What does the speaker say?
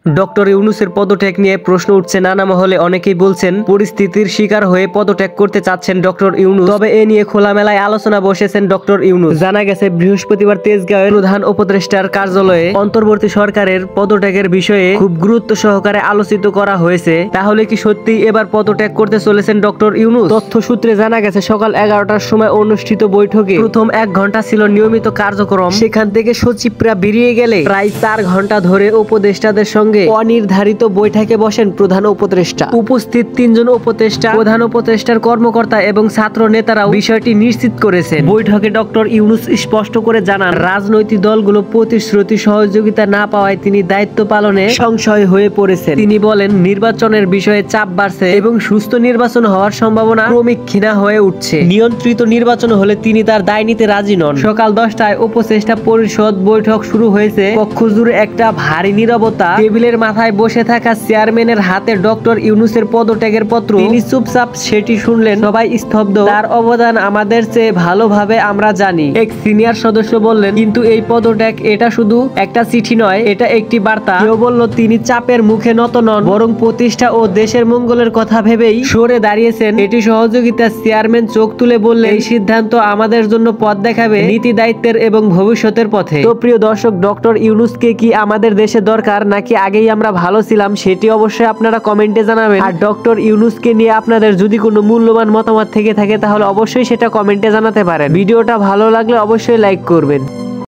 Doctor ইউনূসের পদত্যাগ নিয়ে প্রশ্ন উঠছে নানা মহলে। অনেকেই বলছেন পরিস্থিতির শিকার হয়ে পদত্যাগ করতে চাচ্ছেন ডক্টর ইউনূস। তবে এ নিয়ে খোলামেলায় আলোচনা বসেছেন ডক্টর ইউনূস। জানা গেছে বৃহস্পতিবার তেজগাঁওয়ের প্রধান উপদেষ্টার কার্যালয়ে অন্তর্বর্তী সরকারের পদত্যাগের বিষয়ে খুব গুরুত্ব সহকারে আলোচিত করা হয়েছে। তাহলে কি সত্যি এবার পদত্যাগ করতে চলেছেন ডক্টর ইউনূস? তথ্য সূত্রে জানা গেছে সকাল 11টার সময় অনুষ্ঠিত বৈঠকে প্রথম 1 ঘন্টা ছিল নিয়মিত কার্যক্রম। সেখান থেকে সচিবরা বেরিয়ে গেলে প্রায় 4 ঘন্টা ধরে উপদেষ্টাদের সঙ্গে অনির্ধারিত বৈঠকে বসেন প্রধান উপদেষ্টা। উপস্থিত 3 জন উপদেষ্টা, প্রধান উপদেষ্টার কর্মকর্তা এবং ছাত্র নেতারাও বিষয়টি নিশ্চিত করেছেন। বৈঠকে ডক্টর ইউনূস স্পষ্ট করে জানান, রাজনৈতিক দলগুলো প্রতিশ্রুতি সহযোগিতা না পাওয়ায় তিনি দায়িত্ব পালনে সংশয় হয়ে পড়েছেন। তিনি বলেন, নির্বাচনের বিষয়ে চাপ বাড়ছে এবং সুস্থ নির্বাচন হওয়ার সম্ভাবনা ক্রমিক ক্ষীণ হয়ে উঠছে। নিয়ন্ত্রিত নির্বাচন হলে তিনি তার দায় নিতে রাজি নন। সকাল 10টায় উপদেষ্টা পরিষদ বৈঠক শুরু হয়েছে। কক্ষ জুড়ে একটা ভারী নীরবতা। টেবিলের মাথায় বসে থাকা চেয়ারম্যানের হাতে ডক্টর ইউনূসের পদত্যাগের পত্র। তিনি চুপচাপ সেটি শুনলেন। সবাই স্তব্ধ। তার অবদান আমাদের চেয়ে ভালোভাবে আমরা জানি, এক সিনিয়র সদস্য বললেন। কিন্তু এই পদত্যাগ এটা শুধু একটা চিঠি নয়, এটা একটি বার্তা। কেউ বলল তিনি চাপের মুখে নত নন, বরং প্রতিষ্ঠা ও দেশের মঙ্গলের কথা ভেবেই সরে দাঁড়িয়েছেন। এটি সহযোগিতা। চেয়ারম্যান চোখ তুলে বললেন, এই সিদ্ধান্ত আমাদের জন্য পথ দেখাবে নীতি, দায়িত্বের এবং ভবিষ্যতের পথে। তো প্রিয় দর্শক, ডক্টর ইউনূসকে কি আমাদের দেশে দরকার, নাকি আগেই আমরা ভালো ছিলাম, সেটি অবশ্যই আপনারা কমেন্টে জানাবেন। আর ডক্টর ইউনূসকে নিয়ে আপনাদের যদি কোনো মূল্যবান মতামত থেকে থাকে তাহলে অবশ্যই সেটা কমেন্টে জানাতে পারেন। ভিডিওটা ভালো লাগলে অবশ্যই লাইক করবেন।